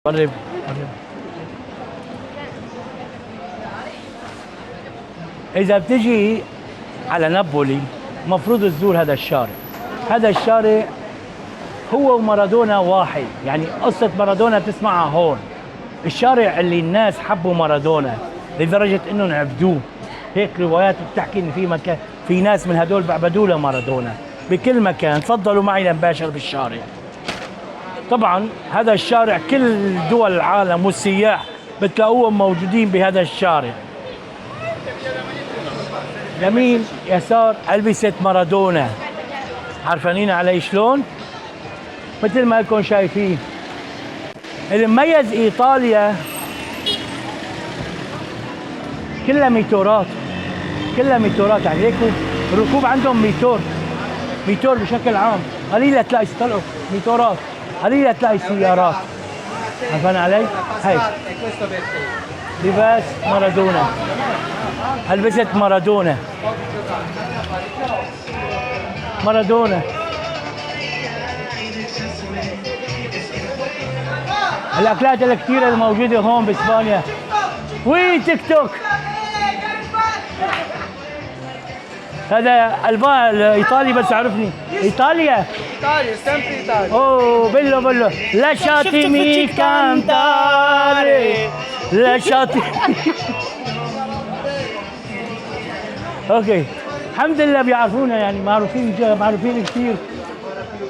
قرب قرب. إذا بتجي على نابولي مفروض تزور هذا الشارع. هذا الشارع هو ومارادونا واحد، يعني قصة مارادونا بتسمعها هون. الشارع اللي الناس حبوا مارادونا لدرجة انهم عبدوه. هيك روايات بتحكي ان في مكان في ناس من هدول بعبدوا لمارادونا بكل مكان. تفضلوا معي لنباشر بالشارع. طبعا هذا الشارع كل دول العالم والسياح بتلاقوهم موجودين بهذا الشارع. يمين يسار ألبسة مارادونا، عارفانين علي شلون؟ مثل ما لكم شايفين. المميز ايطاليا كلها ميتورات، كلها ميتورات، يعني هيك الركوب عندهم ميتور بشكل عام. قليلة تلاقي طلعوا ميتورات، قليلة تلاقي سيارات. عارفين علي؟ هاي لباس مارادونا، ألبسة مارادونا. مارادونا الأكلات الكثيرة الموجودة هون بإسبانيا. وي تيك توك. هذا الإيطالي بس عرفني. إيطاليا sempre Italia. اوه bello lasciatemi cantare lasciatemi. اوكي الحمد لله بيعرفونا، يعني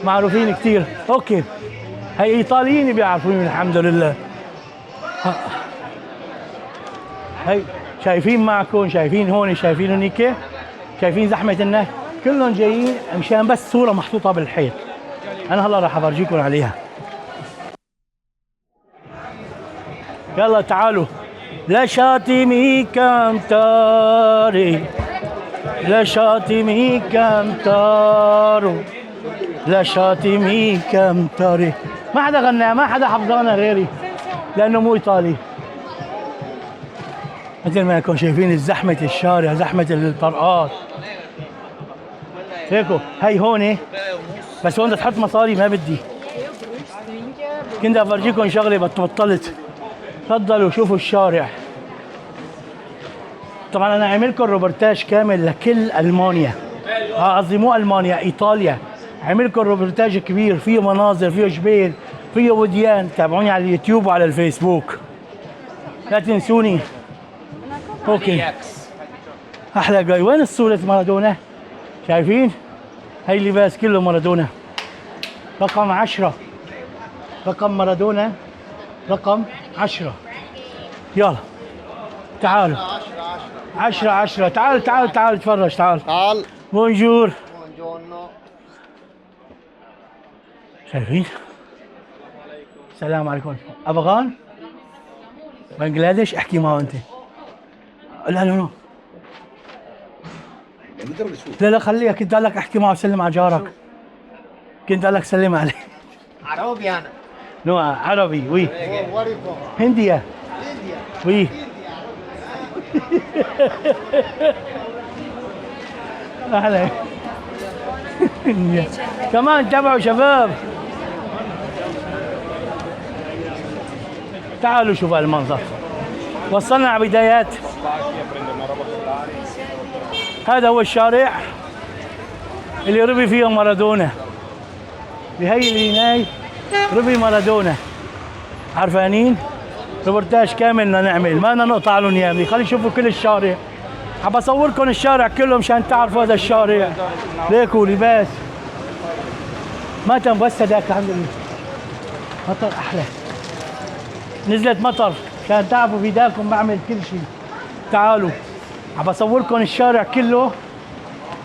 معروفين كثير. اوكي هي ايطاليين بيعرفوني الحمد لله. هي شايفين معكم، شايفين هون، شايفين هنيك، شايفين زحمة الناس كلهم جايين مشان بس صورة محطوطة بالحيط. أنا هلا راح أفرجيكم عليها. يلا تعالوا. lasciatemi cantare lasciatemi cantare lasciatemi cantare. ما حدا غناها، ما حدا حفظانا غيري لأنه مو إيطالي. مثل ما انكم شايفين زحمة الشارع، زحمة الطرقات. هيكو هي هون بس هون تحط مصاري ما بدي. كنت افرجيكم شغله بطلت. تفضلوا شوفوا الشارع. طبعا انا عامل لكم روبرتاج كامل لكل المانيا، قصدي مو المانيا، ايطاليا. عامل لكم روبرتاج كبير فيه مناظر، فيه جبال، فيه وديان. تابعوني على اليوتيوب وعلى الفيسبوك، لا تنسوني. اوكي احلى جاي. وين الصورة مارادونا؟ شايفين؟ هاي اللباس كله مارادونا. رقم 10، رقم مارادونا رقم 10. يلا تعالوا. 10 تعال اتفرج. تعال. بونجور. شايفين؟ السلام عليكم. افغان؟ بنجلاديش؟ احكي معه انت. لا لا خليها. كنت قال لك احكي معه، سلم على جارك. كنت قال لك سلم عليه. عربي أنا. نو عربي. وي Where are you from? هندية. India. وي اهلا. كمان تابعوا شباب. تعالوا شوفوا المنظر. وصلنا على بدايات. هذا هو الشارع اللي ربي فيه مارادونا. بهي اللي هناي ربي مارادونا. عرفانين؟ روبرتاج كامل بدنا نعمل، ما بدنا نقطع لهم اياه. خلي يشوفوا كل الشارع. حاب اصوركم الشارع كله مشان تعرفوا هذا الشارع. ليكوا لباس ما بس هذاك الحمد لله. مطر احلى، نزلت مطر مشان تعرفوا فداكم بعمل كل شيء. تعالوا حاب اصوركم الشارع كله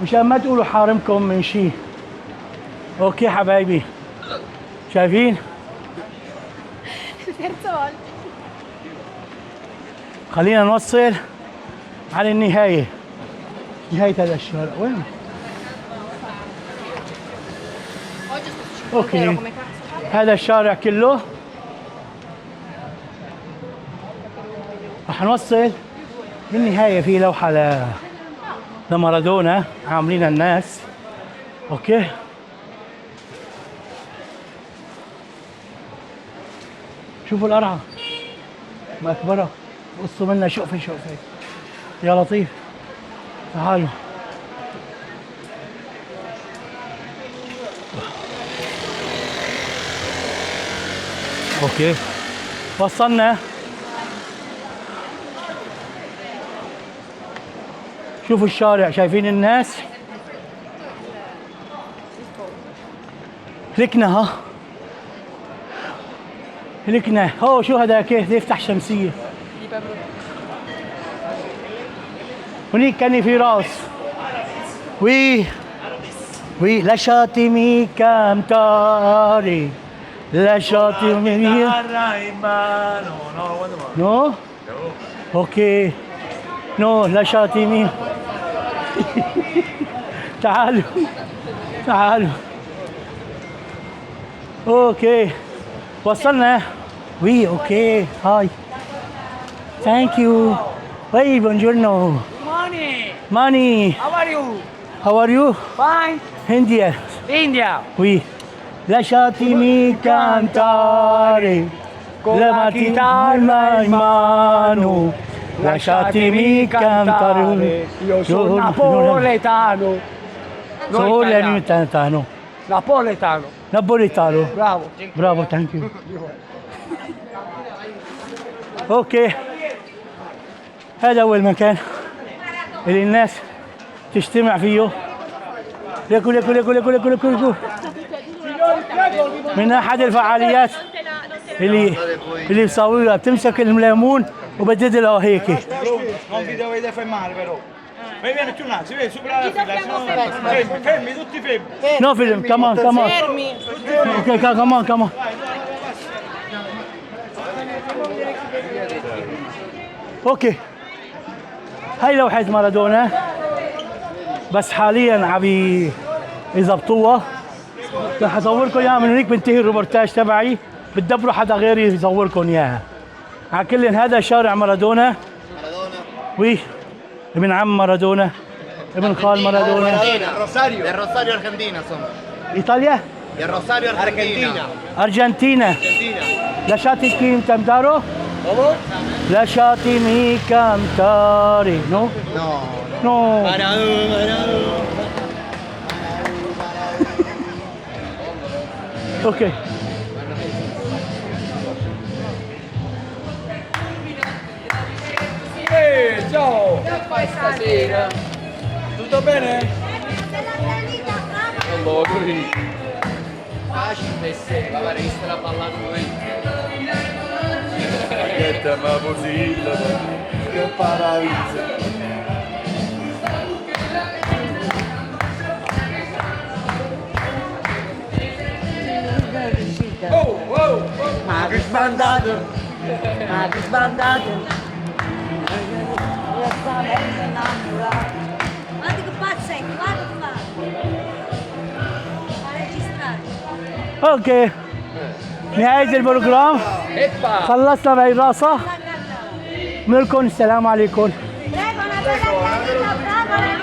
مشان ما تقولوا حارمكم من شيء. اوكي حبايبي، شايفين؟ خلينا نوصل على النهاية. نهاية هذا الشارع وين؟ اوكي هذا الشارع كله رح نوصل بالنهاية. في لوحة لمارادونا عاملينها الناس. اوكي شوفوا القرعة مكبرة، قصوا منها شقفة شقفة. يا لطيف تعالوا. اوكي وصلنا. شوفوا الشارع، شايفين الناس؟ هلكنا ها، هلكنا. هو شو هذا كيف يفتح شمسية؟ هنيك كان في راس. وي وي lasciatemi cantare, lasciatemi. No? اوكي. نو lasciatemi. تعالوا تعالوا. اوكي وصلنا. وي اوكي هاي. ثانك يو. وي بونجورنو. ماني. How are you? How are you? Fine. India. India. Oui. Lasciatemi cantare. La mattina in mano. Lasciatemi cantare. Io sono napoletano. Non Sole italiano. napoletano. Napoletano. Napoletano. Bravo. برافو ثانك يو. اوكي هذا هو المكان اللي الناس تجتمع فيه. ياكل ياكل ياكل ياكل ياكل ياكل ياكل. من احد الفعاليات اللي بسويها بتمسك الليمون وبتدلقه هيك. Non vi dovete fermare però. Vieni più là, si vede sopra la fila, sennò fermi, tutti fermi. نو فيلم كمان كمان. اوكي كمان كمان. اوكي هاي لوحة مارادونا بس حاليا عم يظبطوها. رح اصوركم اياها من هنيك بنتهي الروبورتاج تبعي، بتدبروا حدا غيري يصوركم اياها. على كل هذا شارع مارادونا. وي ابن عم مارادونا، ابن خال مارادونا. Rosario. Del Rosario Argentina sono. ايطاليا؟ Del Rosario Argentina. ارجنتينا. Argentina. Lasciatemi cantare. Lasciatemi cantare. No? No. No. Ok. Ciao. Che fai stasera? Tutto bene? Facile se, va a restare a ballare noi. Aspetta, ma così, che paradiso. Oh, oh, oh. Ma che sbandato, ma che sbandato. Guarda che pazza è, guarda che fa. Ma registrare. اوكي نهاية البروجرام. Eppa. خلصنا بعيد راسه. منكم السلام عليكم. Prego, una bella chiacchiera, brava.